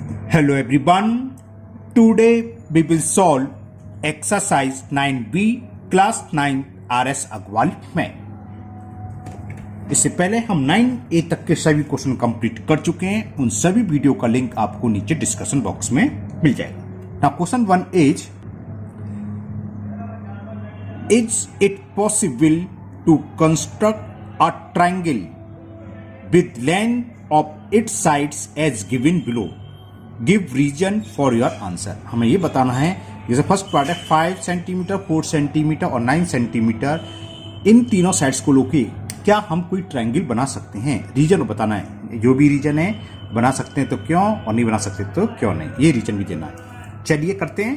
Hello everyone. Today we will solve exercise 9B class 9 RS Agarwal में। इससे पहले हम 9A तक के सभी क्वेश्चन कंप्लीट कर चुके हैं। उन सभी वीडियो का लिंक आपको नीचे डिस्कशन बॉक्स में मिल जाएगा। Now question 1 is it possible to construct a triangle with length of its sides as given below? Give reason for your answer. हमें ये बताना है, जैसे फर्स्ट पार्ट है 5 सेंटीमीटर, 4 सेंटीमीटर और 9 सेंटीमीटर, इन तीनों साइड्स को लेके क्या हम कोई ट्रायंगल बना सकते हैं? रीजन बताना है। जो भी रीजन है बना सकते हैं तो क्यों, और नहीं बना सकते तो क्यों नहीं, ये रीजन भी देना है। चलिए करते हैं।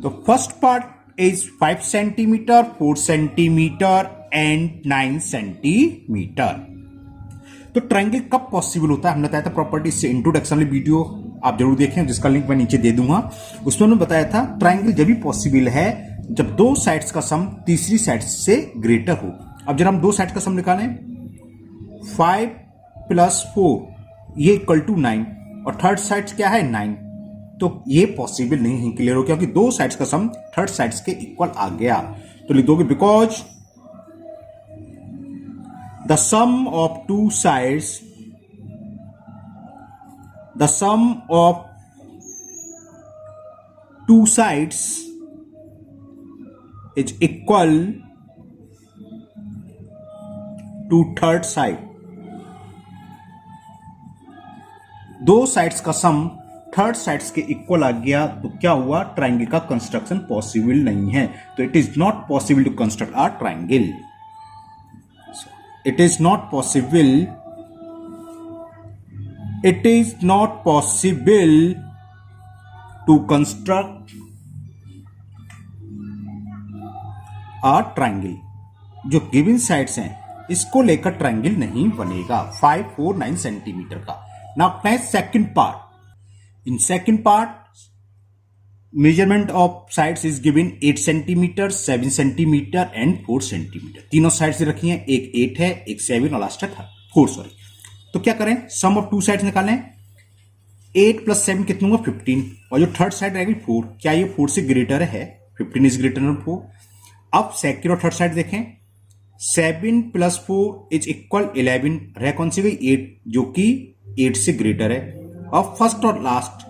तो first part is 5 centimetre, 4 centimetre and 9 centimetre. तो ट्रायंगल कब पॉसिबल होता है? हमने बताया था प्रॉपर्टी से इंट्रोडक्शन वाली वीडियो आप जरूर देखें, जिसका लिंक मैं नीचे दे दूंगा। उसमें हमने बताया था ट्रायंगल जब भी पॉसिबल है जब दो साइड्स का सम तीसरी साइड से ग्रेटर हो। अब जब हम दो साइड्स का सम निकालें, 5 + 4 ये इक्वल टू 9 और थर्ड साइड क्या है 9, तो ये पॉसिबल नहीं है। क्लियर हो? क्योंकि दो साइड्स का सम थर्ड साइड्स के इक्वल आ गया। तो लिख दोगे because the sum of two sides is equal to third side। दो साइड्स का सम थर्ड साइड्स के इक्वल आ गया तो क्या हुआ? ट्रायंगल का कंस्ट्रक्शन पॉसिबल नहीं है। तो it is not possible to construct a triangle. It is not possible to construct a triangle। जो गिवन साइड्स हैं इसको लेकर ट्रायंगल नहीं बनेगा। 5, 4, 9 सेंटीमीटर का। Now next second part. In second part measurement of sides is given 8 centimetre, 7 centimetre and 4 centimetre. तीनों sides रखी हैं, एक 8 है, एक 7 और लास्ट है 4 सॉरी। तो क्या करें? सम ऑफ टू साइड्स निकालें। 8 + 7 कितना हुआ? 15। और जो थर्ड साइड रहेगी 4, क्या ये 4 से ग्रेटर है? 15 इज ग्रेटर देन 4। अब सेकंड और थर्ड साइड देखें। 7 + 4 इज इक्वल 11। रह कौन सी गई? 8, जो कि 8 से ग्रेटर है। अब फर्स्ट और last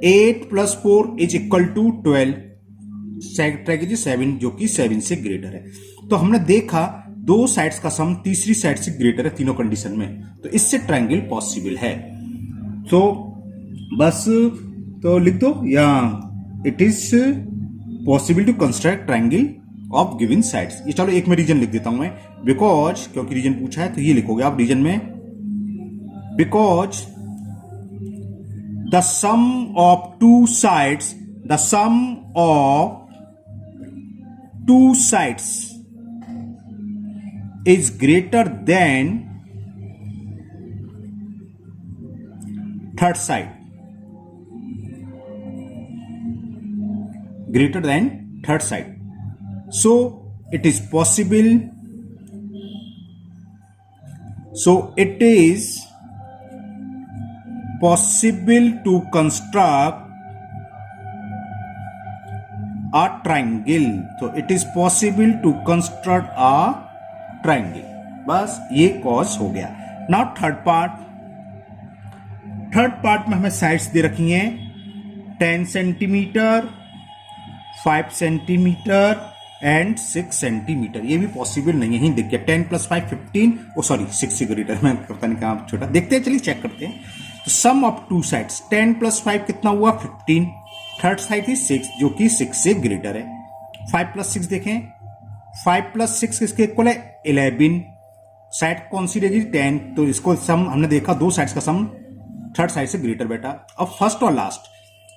8 + 4 is equal to 12। Second 7, जो कि 7 से ग्रेटर है। तो हमने देखा दो साइड्स का सम तीसरी साइड से ग्रेटर है तीनों कंडीशन में, तो इससे ट्रायंगल पॉसिबल है। तो बस तो लिख दो, या it is possible to construct triangle of given sides. ये चलो एक में रीजन लिख देता हूं मैं, बिकॉज क्योंकि रीजन पूछा है तो ये लिखोगे आप रीजन में। Because the sum of two sides is greater than third side, so it is possible to construct a triangle। तो it is possible to construct a triangle। बस ये कॉज हो गया। नाउ थर्ड पार्ट में हमें sides दे रखी हैं 10 centimetre, 5 centimetre and 6 centimetre. ये भी पॉसिबल नहीं है। देखिए 10 + 5 15, ओ सॉरी 6 से ग्रेटर, मैं पता नहीं कहां छोटा। देखते हैं, चलिए चेक करते हैं। तो सम ऑफ टू साइड्स 10 + 5 कितना हुआ? 15। थर्ड साइड थी 6, जो कि 6 से ग्रेटर है। 5 + 6 देखें, 5 + 6 किसके इक्वल है? 11। साइड कौन सी रहेगी? 10। तो इसको सम हमने देखा दो साइड्स का सम थर्ड साइड से ग्रेटर बेटा। अब फर्स्ट और लास्ट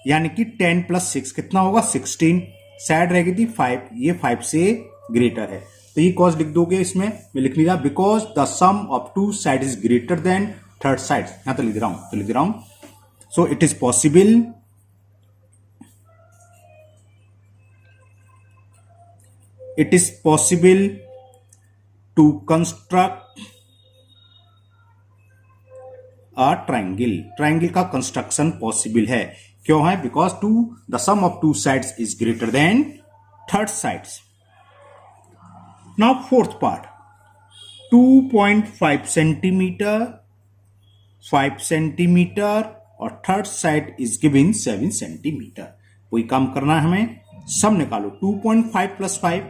यानी कि 10 + 6 कितना होगा? 16। साइड रहेगी थी 5, ये 5 से ग्रेटर है। तो ये कॉज लिख दोगे इसमें, मैं लिख लिया because the sum of two side is greater than third side. यहां तो लिख रहा हूं। So it is possible to construct a triangle. Triangle का कंस्ट्रक्शन पॉसिबल है, क्यों है? Because to the sum of two sides is greater than third sides. Now fourth part, 2.5 centimetre, 5 centimetre और third side is given 7 centimetre. कोई काम करना है हमें, सम निकालो। 2.5 प्लस 5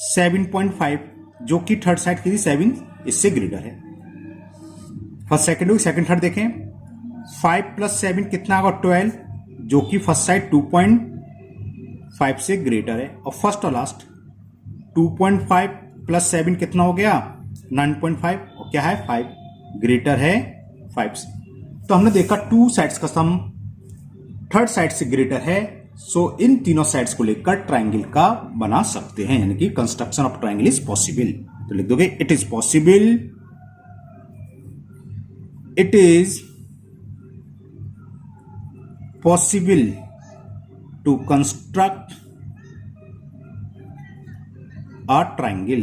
7.5, जो कि थर्ड साइड की थी 7 इससे ग्रेटर है। फर्स्ट सेकंड हो, सेकंड थर्ड देखें। 5 प्लस 7 कितना होगा? 12, जो कि फर्स्ट साइड 2.5 से ग्रेटर है। और फर्स्ट और लास्ट 2.5 प्लस 7 कितना हो गया? 9.5, और क्या है? 5 ग्रेटर है 5 से। तो हमने देखा टू साइड्स का सम थर्ड साइड से ग्रेटर है, सो इन तीनों साइड्स को लेकर ट्रायंगल का बना सकते हैं, यानी कि construction of triangle is possible. तो लिख दोगे it is possible, it is possible to construct a triangle.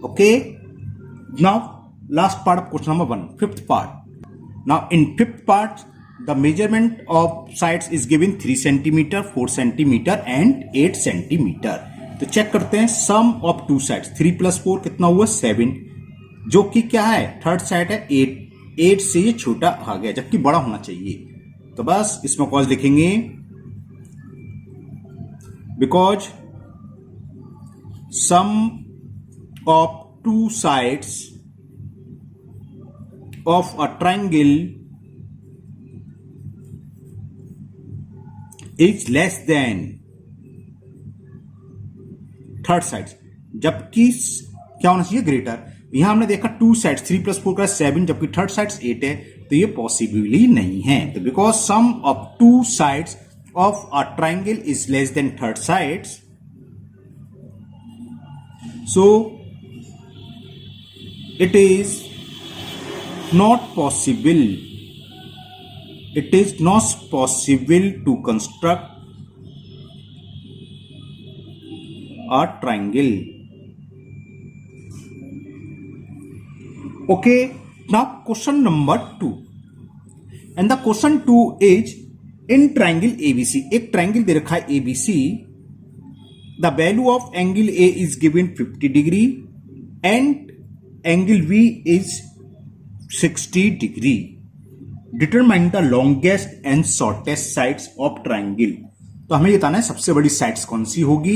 Okay, now last part of question number 1, fifth part. Now in fifth part the measurement of sides is given 3 centimeter, 4 centimeter and 8 centimeter. तो check करते हैं सम of two sides. 3 plus 4 कितना हुआ? 7, जो कि क्या है? Third side है 8, 8 से ये छोटा आ गया, जबकि बड़ा होना चाहिए। तो बस इसमें कॉज लिखेंगे, because sum of two sides of a triangle is less than third side, जबकि क्या होना चाहिए? ग्रेटर। यहां हमने देखा टू साइड 3 प्लस 4 का 7, जबकि थर्ड साइड 8 है, तो ये पॉसिबली नहीं है। तो because sum of two sides of a triangle is less than third sides, so it is not possible, it is not possible to construct a triangle. Okay, now question number 2, and the question 2 is in triangle ABC, एक triangle दे रखा है ABC, the value of angle A is given 50 degree and angle B is 60 degree. Determine the longest and shortest sides of triangle. तो हमें ये बताना है सबसे बड़ी साइड्स कौन सी होगी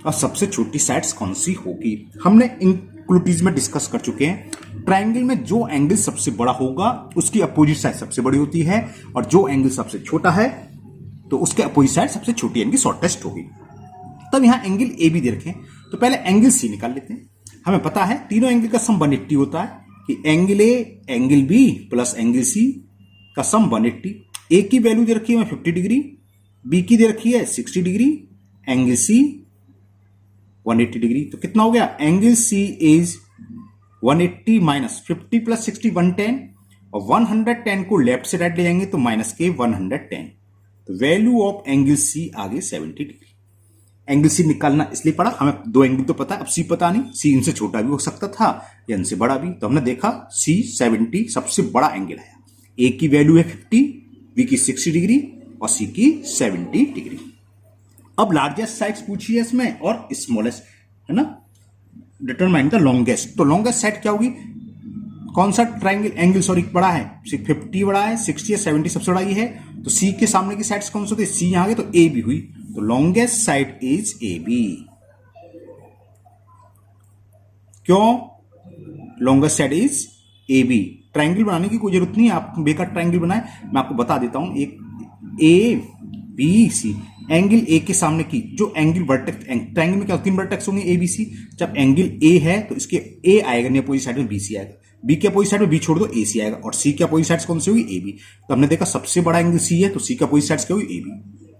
और सबसे छोटी साइड्स कौन सी होगी। हमने इंक्लूटिव में डिस्कस कर चुके हैं, ट्राइंगल में जो एंगल सबसे बड़ा होगा उसकी अपोजिट साइड सबसे बड़ी होती है, और जो एंगल सबसे छोटा है तो उसके अपोजिट साइड सबसे छोटी यानी कि शॉर्टेस्ट होगी। तब यहां एंगल ए बी दे रखे, तो पहले एंगल सी निकाल लेते हैं। हमें पता है तीनों एंगल का सम 180 होता है, कि angle A angle B plus angle C का सम 180। ए की वैल्यू दे रखी है 50 डिग्री, बी की दे रखी है 60 डिग्री, एंगल सी 180 डिग्री। तो कितना हो गया? Angle C is 180 minus 50 plus 60 110, और 110 को लेफ्ट से राइट ले जाएंगे तो माइनस के 110, तो वैल्यू ऑफ एंगल सी आ गई 70 डिग्री। एंगल सी निकालना इसलिए पड़ा, हमें दो एंगल तो पता है, अब सी पता नहीं, सी इनसे छोटा भी हो सकता था या इनसे बड़ा भी। तो हमने देखा सी 70 सबसे बड़ा एंगल है। ए की वैल्यू है 50, बी की 60 डिग्री और सी की 70 डिग्री। अब लार्जेस्ट साइड्स पूछी है इसमें और स्मॉलेस्ट, है ना। डिटरमाइन द लॉन्गेस्ट, तो लॉन्गेस्ट साइड क्या होगी? कौन सा ट्राइंगल एंगल सॉरी बड़ा है? 50 बड़ा है, 60 या 70 सबसे बड़ा ये है, तो सी के सामने की साइड्स कौन सी होती है? सी यहां आ गई तो ए भी हुई, तो longest side is A B. क्यों longest side is A B? Triangle बनाने की कोई जरूरत नहीं है, आप बेकार ट्राइंगल बनाए, मैं आपको बता देता हूं। एक A B C, angle A के सामने की जो एंगल वर्टेक्स, ट्राइंगल में क्या 3 वर्टेक्स होंगे ए बी सी। जब एंगल ए है तो इसके ए आएगा नहीं, अपोजिट साइड में बी सी आएगा, बी के अपोजिट साइड में बी छोड़ दो ए सी आएगा, और सी के अपोजिट साइड कौन सी होगी? A B. तो हमने देखा सबसे बड़ा एंगल सी है, तो सी के अपोजिट साइड क्या होगी? ए बी,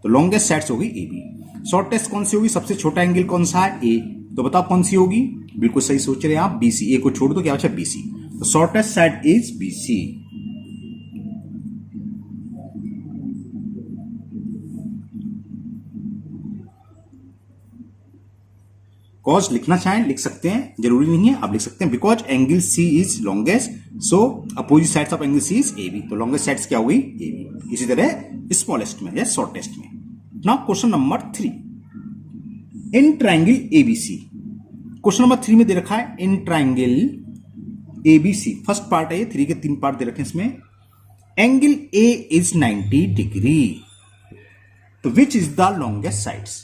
तो लॉन्गेस्ट साइड्स होगी ए बी। शॉर्टेस्ट कौन सी होगी? सबसे छोटा एंगल कौन सा है? ए, तो बताओ कौन सी होगी? बिल्कुल सही सोच रहे हैं आप, बी सी। ए को छोड़ दो, क्या बचा? बी सी, तो shortest side is B C. Cause लिखना चाहें लिख सकते हैं, जरूरी नहीं है, आप लिख सकते हैं because angle C is longest, so opposite sides of angle C is A B, तो लॉन्गेस्ट साइड्स क्या हुई ए बी। इसी तरह स्मॉलेस्ट में या शॉर्टेस्ट में। Now question number 3, in triangle ABC. Question number 3 में दे रखा है इन ट्राइंगल एबीसी, फर्स्ट पार्ट है ये, 3 के 3 पार्ट दे रखे हैं इसमें। एंगल ए इज 90 डिग्री, तो which is the longest sides.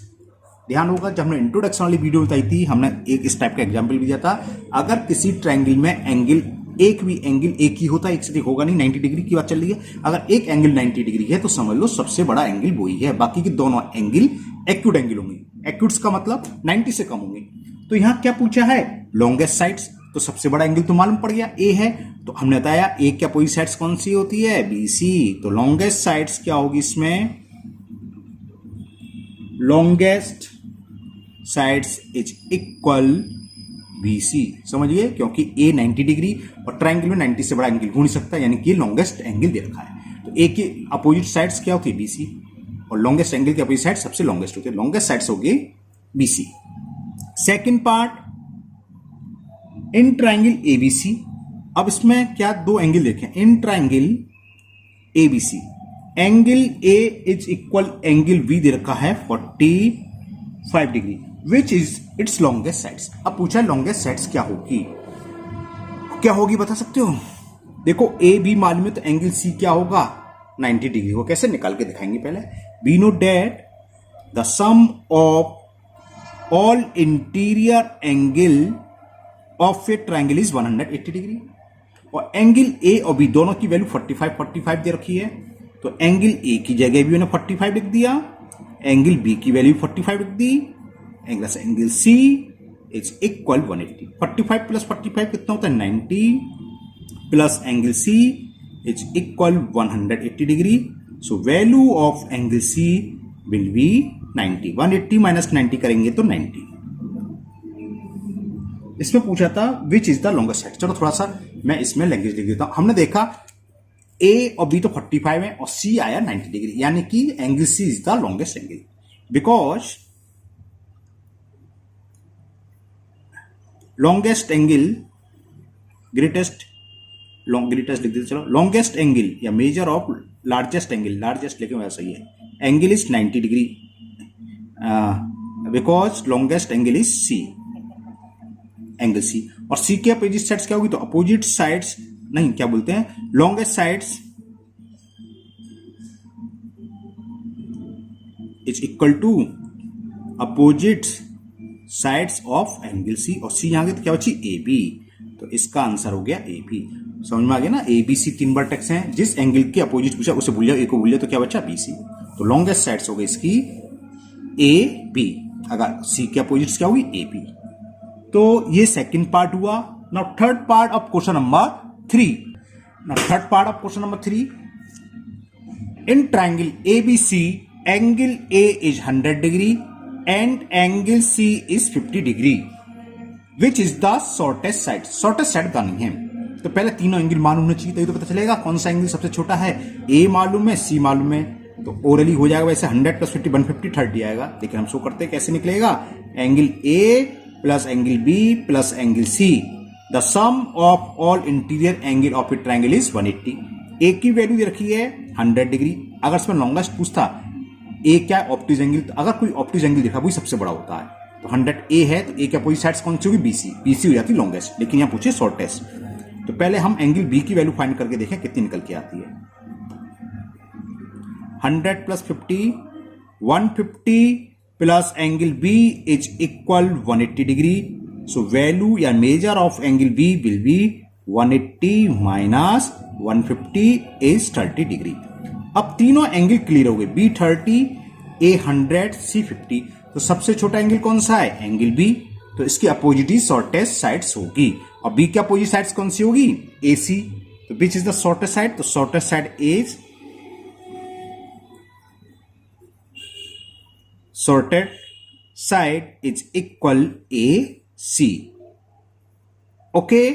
ध्यान होगा जब हमने इंट्रोडक्शन वाली वीडियो बताई थी, हमने एक इस टाइप का एग्जांपल भी दिया था। अगर किसी ट्रायंगल में एंगल एक ही होता है, एक से एक होगा नहीं, 90 डिग्री की बात चल रही है। अगर एक एंगल 90 डिग्री है तो समझ लो सबसे बड़ा एंगल वही है, बाकी के दोनों एंगल एक्यूट एंगल होंगे। एक्यूट्स का मतलब 90 से कम होंगे। तो यहां क्या पूछा है, लॉन्गेस्ट साइड्स, तो सबसे बड़ा एंगल तो मालूम पड़ गया ए है, तो हमने बताया ए क्या अपोजिट साइड्स कौन सी होती है, बीसी। तो लॉन्गेस्ट साइड्स क्या होगी इसमें, longest sides is equal BC. समझिए, क्योंकि ए 90 डिग्री और ट्राइंगल में 90 से बड़ा एंगल हो नहीं सकता, यानी कि लॉन्गेस्ट एंगल दे रखा है। तो ए के अपोजिट साइड्स क्या होती है, बीसी, और लॉन्गेस्ट एंगल के अपोजिट साइड सबसे लॉन्गेस्ट होती है, लॉन्गेस्ट साइड्स होगी BC. Second part, in triangle ABC. अब इसमें क्या दो एंगल देखें, in triangle ABC angle A is equal angle B दे रखा है 45 degree, which is its longest sides. अब पूछा है लॉन्गेस्ट साइड्स क्या होगी, क्या होगी बता सकते हो। देखो ए बी मालूम है, तो एंगल सी क्या होगा 90 डिग्री। वो कैसे निकाल के दिखाएंगे, पहले we know that the sum of all interior angle of a triangle is 180 degree, और एंगल ए और बी दोनों की वैल्यू 45 दे रखी है। तो एंगल ए की जगह भी उन्हें 45 लिख दिया, एंगल बी की वैल्यू 45 लिख दी, angle C is equal 180। 45 plus 45 कितना होता है 90, plus angle C is equal 180 degree. So value of angle C will be 90। 180 minus 90 करेंगे तो 90। इसमें पूछा था which is the longest side. चलो थोड़ा सा मैं इसमें लैंग्वेज लिख देता हूं। हमने देखा ए और बी तो 45 है और सी आया 90 डिग्री, यानी कि angle C is the longest angle, because longest angle greatest लिख देते, चलो लॉन्गेस्ट एंगल या major of largest angle, largest लेकिन वैसा ही है, angle is 90 degree because longest angle is C, angle C. और सी के अपोजिट साइड्स क्या होगी, तो अपोजिट साइड्स नहीं, क्या बोलते हैं, longest sides is equal to opposite sides of angle C, और सी यहां तो क्या बची ए बी, तो इसका आंसर हो गया ए बी। समझ में आ गया ना, ए बी सी 3 वर्टेक्स हैं, जिस एंगल के अपोजिट पूछा उसे भूल जाओ, ए को भूल जाओ, तो क्या बचा बी सी। तो लॉन्गेस्ट साइड्स हो गई इसकी ए बी, अगर सी के अपोजिट क्या होगी ए बी। तो ये सेकंड पार्ट हुआ। Now third part of question number 3। Now third part of question number 3, in triangle ABC angle A is 100 degree and angle C is 50 degree, which is the shortest side. Shortest side का नहीं है, तो पहले तीनों angle मालूम होना चाहिए, तभी तो पता चलेगा कौन सा एंगल सबसे छोटा है। ए मालूम है, सी मालूम है, तो ओरली हो जाएगा वैसे 100 प्लस 50 150 30 आएगा, लेकिन हम शो करते कैसे निकलेगा, angle A plus angle B plus angle C, the sum of all interior angle of a triangle is 180। A की वैल्यू दे रखी है 100 डिग्री। अगर इसमें लॉन्गेस्ट पूछता ए क्या ऑप्टिज एंगल, तो अगर कोई ऑप्टिज एंगल देखा वही सबसे बड़ा होता है, तो 100 ए है, तो ए के अपोजिट साइड्स कौन सी होगी बीसी, बीसी हो जाती है लॉन्गेस्ट, लेकिन यहां पूछे शॉर्टेस्ट। तो पहले हम एंगल बी की वैल्यू फाइंड करके देखें कितनी निकल के आती है। 100 plus 50 150 plus angle B is equal 180 degree. So value या major of angle B will be 180 minus 150 is 30 degree. अब तीनों एंगल क्लियर हो गए, बी 30 ए 100 सी 50। तो सबसे छोटा एंगल कौन सा है, एंगल बी, तो इसकी अपोजिट ही शॉर्टेस्ट साइड्स होगी। और बी की अपोजिट साइड्स कौन सी होगी, ए सी। तो which is the shortest side, तो shortest side is sorted side is equal AC. Okay,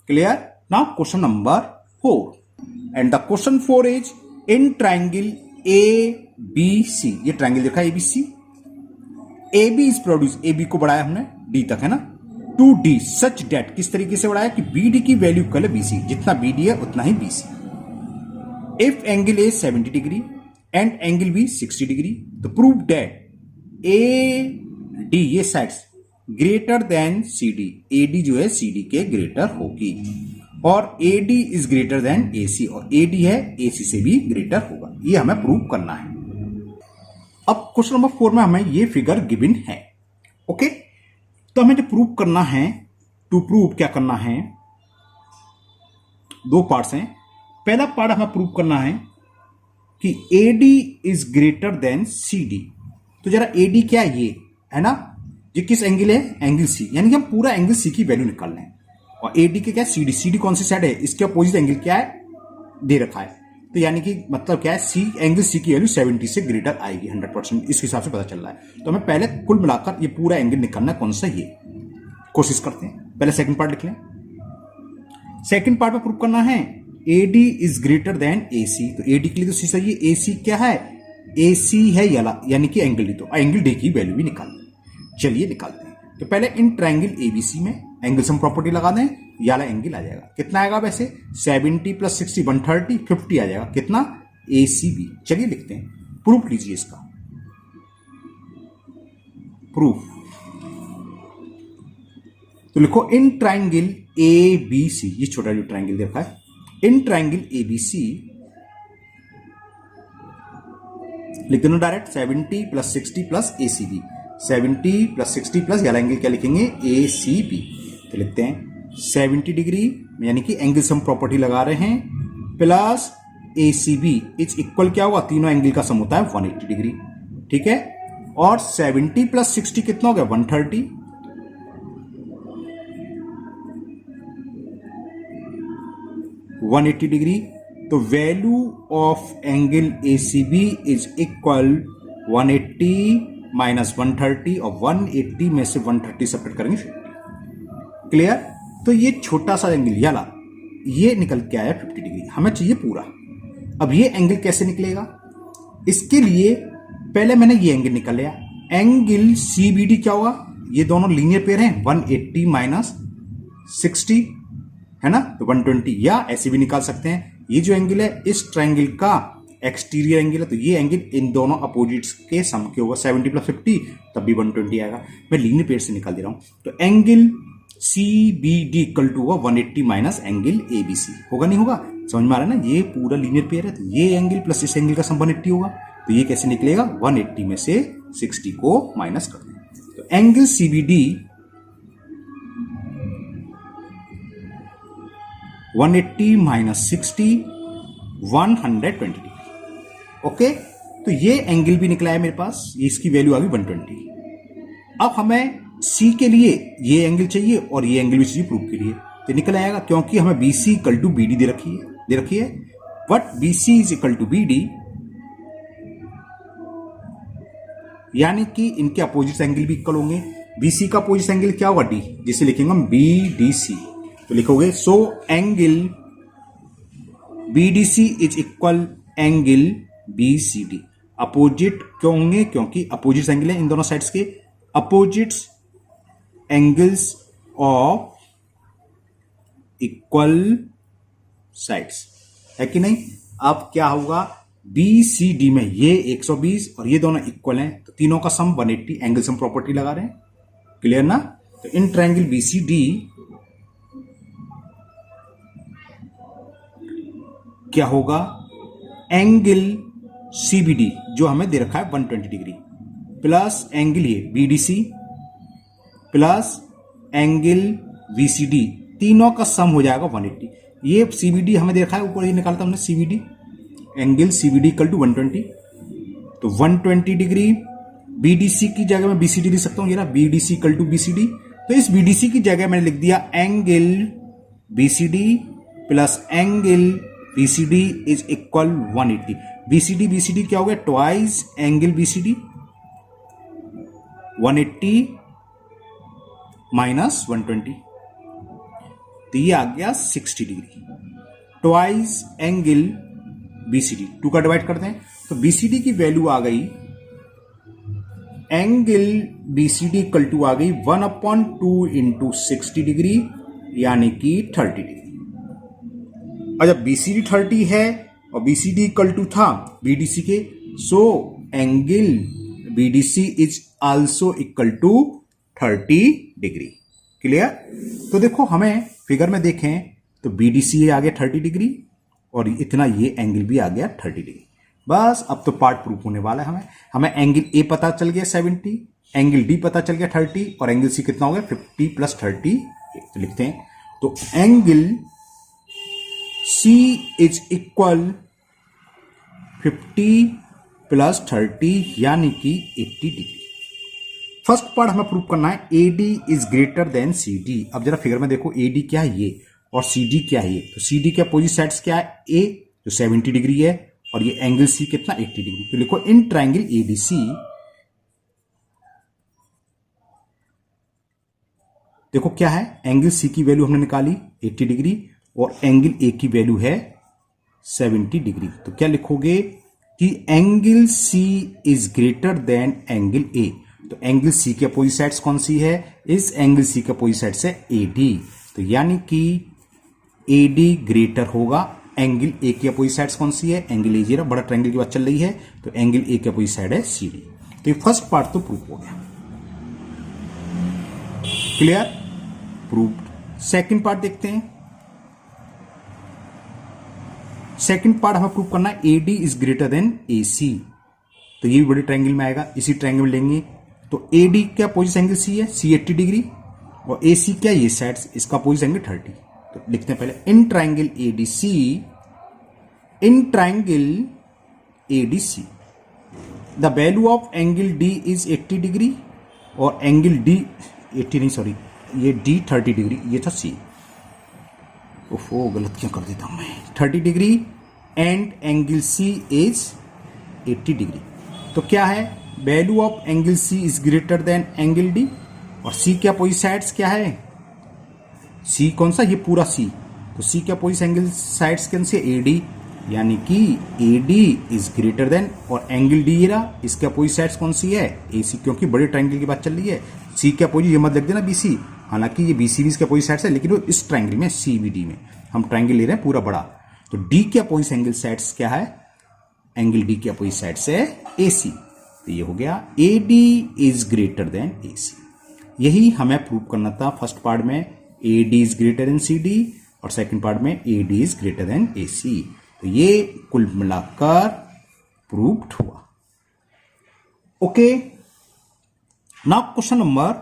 clear? Now question number 4, and the question 4 is in triangle ABC. ये triangle देखा ABC, A B is produce, A B को बढ़ाया हमने D तक, है ना, to D such date, किस तरीके से बढ़ाया कि बी डी की वैल्यू इक्वल है बीसी, जितना बी डी है उतना ही BC. If angle A 70 degree and angle B 60 degree, तो प्रूव डेट ए डी ये sides greater than C D, A D जो है सी डी के ग्रेटर होगी, और A D is greater than A C, और ए डी है ए सी से भी ग्रेटर होगा। ये हमें प्रूव करना है। अब क्वेश्चन नंबर 4 में हमें ये फिगर गिवन है। ओके, तो हमें जो प्रूव करना है, टू प्रूव क्या करना है, दो पार्ट्स हैं। पहला पार्ट हमें प्रूव करना है कि AD is greater then CD। तो जरा AD क्या है, ये है ना, ये किस एंगल है, एंगल C, यानी कि हम पूरा एंगल C की वैल्यू निकाल रहे हैं, और AD के क्या है CD, CD कौन सी साइड है, इसके अपोजिट एंगल क्या है दे रखा है, तो यानी कि मतलब क्या है C, एंगल C की वैल्यू 70 से ग्रेटर आएगी 100%, इस हिसाब से पता चल रहा है। तो हमें पहले कुल मिलाकर ये पूरा एंगल निकालना है, कौन सा, ये कोशिश करते हैं। पहले सेकंड पार्ट लिख लें। सेकंड पार्ट में प्रूव करना है AD is greater then AC, तो AD के लिए तो सी सही है, AC क्या है, AC है यानी कि एंगल डी, तो एंगल डी की वैल्यू भी निकाल दें। चलिए निकालते हैं। तो पहले इन ट्रायंगल ABC में एंगल सम प्रॉपर्टी लगा दें, ये वाला एंगल आ जाएगा, कितना आएगा वैसे 70 + 60 130, 50 आ जाएगा, कितना ACB। चलिए लिखते हैं, प्रूफ लीजिए इसका प्रूफ। तो लिखो इन ट्रायंगल ABC, ये छोटा जो ट्रायंगल देखा है, इन ट्रायंगल ABC लिख देना डायरेक्ट 70 + 60 + ACB, 70 + 60 प्लस याला एंगल क्या लिखेंगे ACB। तो लिखते हैं 70 डिग्री यानी कि एंगल सम प्रॉपर्टी लगा रहे हैं, प्लस ACB इज इक्वल क्या होगा, तीनों एंगल का सम होता है 180 डिग्री, ठीक है, और 70 + 60 कितना हो गया 130, 180 डिग्री। तो value of angle ACB is equal 180 - 130, और 180 में से 130 सेपरेट करेंगे 50। क्लियर। तो ये छोटा सा एंगल याला ये निकल के आया 50 डिग्री, हमें चाहिए पूरा। अब ये एंगल कैसे निकलेगा, इसके लिए पहले मैंने ये एंगल निकल लिया, एंगल CBD क्या होगा, ये दोनों लीनियर पेयर हैं, 180 - 60 है ना, तो 120, या ऐसे भी निकाल सकते हैं। ये जो एंगल है इस ट्रायंगल का एक्सटीरियर एंगल है, तो ये एंगल इन दोनों अपोजिट्स के सम के होगा, 70 + 50 तब भी 120 आएगा। मैं लीनियर पेयर से निकाल दे रहा हूं, तो एंगल CBD इक्वल टू होगा 180 - एंगल ABC, होगा नहीं होगा, समझ में आ रहा है ना, ये पूरा लीनियर पेयर है, तो ये एंगल प्लस इस एंगल का सम 180 होगा, तो ये कैसे निकलेगा 180 में से 60 को माइनस कर दें, तो एंगल CBD 180 - 60 120 डिग्री। ओके, तो ये एंगल भी निकला है मेरे पास, ये इसकी वैल्यू आ गई 120। अब हमें C के लिए ये एंगल चाहिए और ये एंगल भी चाहिए प्रूफ के लिए, तो निकल आएगा, क्योंकि हमें BC = BD दे रखी है, बट BC = BD, यानी कि इनके अपोजिट एंगल भी इक्वल होंगे। BC का अपोजिट एंगल क्या होगा D, जिसे लिखेंगे हम BDC, तो लिखोगे सो angle BDC is equal angle BCD। Opposite क्यों होंगे, क्योंकि अपोजिट एंगल है इन दोनों साइड्स के, opposites angles of equal sides, है कि नहीं। अब क्या होगा, BCD में ये 120 और ये दोनों इक्वल हैं, तो तीनों का सम 180, एंगल सम प्रॉपर्टी लगा रहे हैं, क्लियर ना। तो इन ट्रायंगल BCD क्या होगा, एंगल CBD जो हमें दे रखा है 120 डिग्री, प्लस एंगल ये BDC प्लस एंगल BCD, तीनों का सम हो जाएगा 180। ये CBD हमें दे रखा है, ऊपर ये निकालता हमने CBD, एंगल CBD = 120, तो 120 डिग्री। BDC की जगह मैं BCD लिख सकता हूं, ये ना BDC = BCD, तो इस BDC की जगह मैंने लिख दिया angle BCD plus angle BCD is equal 180। BCD क्या हो गया, ट्वाइस एंगल BCD, 180 - 120, तो ये आ गया 60 डिग्री, ट्वाइस एंगल BCD, 2 का डिवाइड करते हैं, तो BCD की वैल्यू आ गई एंगल BCD इक्वल टू आ गई 1/2 इंटू 60 डिग्री यानी कि 30 डिग्री। और जब BCD 30 है और BCD इक्वल टू था BDC के, so angle BDC is also equal to 30 degree. Clear? तो देखो हमें फिगर में देखें तो BDC आ गया 30 डिग्री और इतना ये एंगल भी आ गया 30 डिग्री। बस अब तो पार्ट प्रूफ होने वाला है। हमें एंगल A पता चल गया 70, एंगल D पता चल गया 30 और एंगल C कितना हो गया 50 प्लस 30। तो लिखते हैं, तो angle C is equal 50 plus 30 यानी कि 80 डिग्री। फर्स्ट पार्ट हमें प्रूव करना है AD is greater then CD। अब जरा फिगर में देखो AD क्या है ये और CD क्या है ये। तो CD के अपोजिट साइड्स क्या है, A जो 70 डिग्री है और ये एंगल C कितना 80 डिग्री। तो लिखो इन ट्रायंगल ADC, देखो क्या है, एंगल C की वैल्यू हमने निकाली 80 डिग्री और एंगल A की वैल्यू है 70 डिग्री। तो क्या लिखोगे कि angle C is greater then angle A। तो एंगल C के अपोजिट साइड्स कौन सी है, इस एंगल C के अपोजिट साइड से AD। तो यानी कि AD ग्रेटर होगा एंगल A की अपोजिट साइड्स कौन सी है, एंगल A जीरो, बड़ा ट्रायंगल की बात चल रही है तो एंगल A की अपोजिट साइड है CD। तो ये फर्स्ट पार्ट तो प्रूफ हो गया। क्लियर? प्रूव्ड। सेकंड पार्ट देखते हैं। सेकंड पार्ट हमें प्रूव करना है AD is greater then AC। तो ये भी बड़े ट्रायंगल में आएगा, इसी ट्रायंगल में लेंगे। तो AD क्या अपोजिट एंगल C है, C 80 डिग्री और AC क्या ये साइड्स, इसका अपोजिट एंगल 30। तो लिखते हैं पहले in triangle ADC, in triangle ADC the value of angle D is 80 degree और एंगल D 80 नहीं सॉरी ये D 30 डिग्री, ये था C। ओफो गलत क्यों कर देता हूं मैं, 30 degree and angle C is 80 degree. तो क्या है, value of angle C is greater then angle D और C के अपोजिट साइड्स क्या है, C कौन सा, ये पूरा C। तो C के अपोजिट एंगल साइड्स कौन से, AD, यानी कि AD इज ग्रेटर देन और एंगल D रहा, इसके अपोजिट साइड्स कौन सी है, AC, क्योंकि बड़े ट्रायंगल की बात चल रही है। C के अपोजिट ये मत लिख देना BC, हालांकि ये BC भी इसके अपोजिट साइड्स है लेकिन वो इस ट्रायंगल में CBD में हम ट्रायंगल ले रहे हैं पूरा बड़ा। तो D के अपोजिट एंगल साइड्स क्या है, एंगल D के अपोजिट साइड से AC। तो ये हो गया AD is greater then AC। यही हमें प्रूव करना था फर्स्ट पार्ट में, AD is greater then CD और सेकंड पार्ट में AD is greater then AC। तो ये कुल मिलाकर प्रूव्ड हुआ। Okay, now question number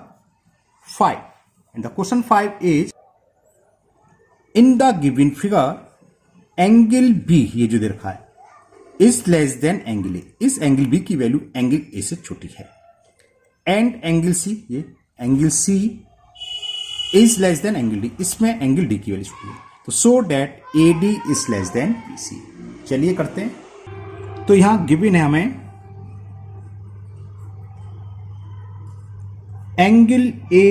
5 and the question 5 is in the given figure angle B, ये जो दे रखा है, is less then angle A। इस एंगल B की वैल्यू एंगल A से छोटी है एंड एंगल C, ये angle C is less then angle D, इसमें एंगल D की वैल्यू छोटी है। तो so that AD is less then BC। चलिए करते हैं। तो यहां गिवन है हमें एंगल A,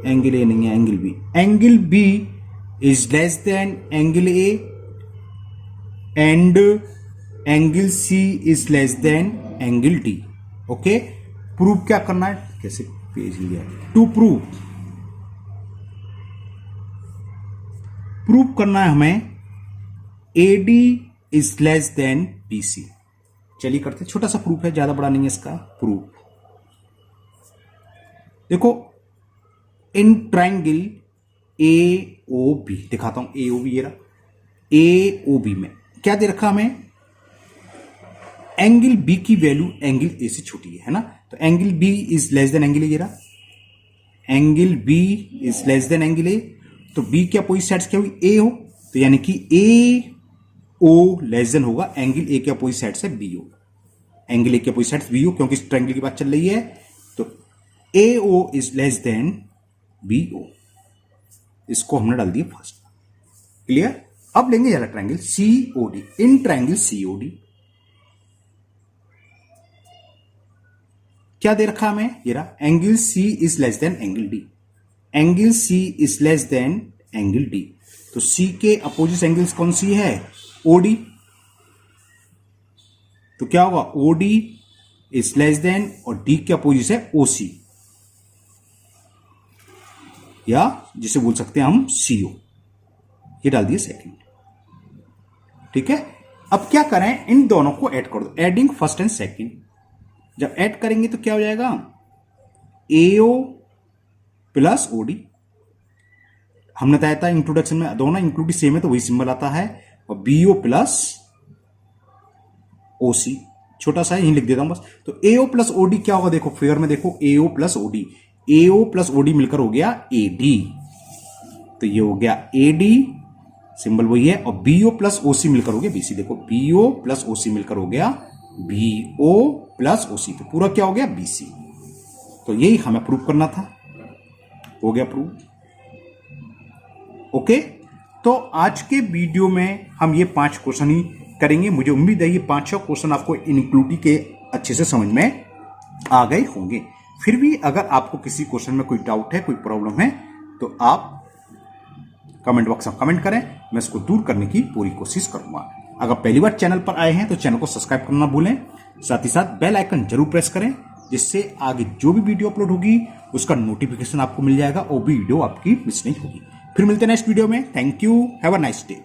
एंगल A नहीं है angle B, angle B is less then angle A and angle C is less then angle D। Okay, prove क्या करना है, कैसे पेज लिया, टू प्रूव करना है हमें AD is less then BC। चलिए करते हैं, छोटा सा प्रूफ है, ज्यादा बड़ा नहीं है इसका प्रूफ। देखो इन ट्रायंगल AOB, दिखाता हूं AOB, ये रहा AOB में क्या दे रखा हमें, एंगल B की वैल्यू एंगल A से छोटी है ना। तो angle B is less then angle A, ये रहा angle B is less then angle A। तो B के अपोजिट साइड्स क्या हुई, A हो, तो यानी कि AO लेस देन होगा एंगल A के अपोजिट साइड से BO, एंगल A के अपोजिट साइड BO, क्योंकि इस ट्रायंगल की बात चल रही है। तो AO is less then BO, इसको हमने डाल दिया फर्स्ट। क्लियर? अब लेंगे वाला triangle COD, in triangle COD क्या दे रखा हमें, ये रहा angle C is less then angle D, angle C is less then angle D। तो C के अपोजिट एंगल्स कौन सी है, OD, तो क्या होगा, ओडी इज लेस देन, और डी के अपोजिट है ओसी, या जिसे बोल सकते हैं हम सीओ, ये डाल दिए सेकंड। ठीक है, अब क्या करें, इन दोनों को ऐड कर दो, एडिंग फर्स्ट एंड सेकंड। जब ऐड करेंगे तो क्या हो जाएगा, एओ प्लस ओडी। हमने बताया था इंट्रोडक्शन में, दोनों इंक्लूडिव सेम है तो वही सिंबल आता है, और बीओ प्लस ओसी, छोटा सा यही लिख देता हूं बस। तो एओ प्लस ओडी क्या होगा, देखो फिगर में देखो, एओ प्लस ओडी, एओ प्लस ओडी मिलकर हो गया एडी, तो ये हो गया एडी, सिंबल वही है, और बीओ प्लस ओसी मिलकर हो गया बीसी। देखो बीओ प्लस ओसी मिलकर हो गया बीओ प्लस ओसी, तो पूरा क्या हो गया बीसी। तो यही हमें प्रूव करना था, हो गया प्रूव। ओके, तो आज के वीडियो में हम ये 5 क्वेश्चन ही करेंगे। मुझे उम्मीद है ये 5 क्वेश्चन आपको इनक्लूडिव के अच्छे से समझ में आ गए होंगे। फिर भी अगर आपको किसी क्वेश्चन में कोई डाउट है, कोई प्रॉब्लम है, तो आप कमेंट बॉक्स में कमेंट करें, मैं इसको दूर करने की पूरी कोशिश करूंगा। अगर पहली बार चैनल पर आए हैं तो चैनल को सब्सक्राइब करना ना भूलें, साथ ही साथ बेल आइकन जरूर प्रेस करें, जिससे आगे जो भी वीडियो अपलोड होगी उसका नोटिफिकेशन आपको मिल जाएगा और वीडियो आपकी मिस नहीं होगी। फिर मिलते हैं नेक्स्ट वीडियो में। Thank you, have a nice day.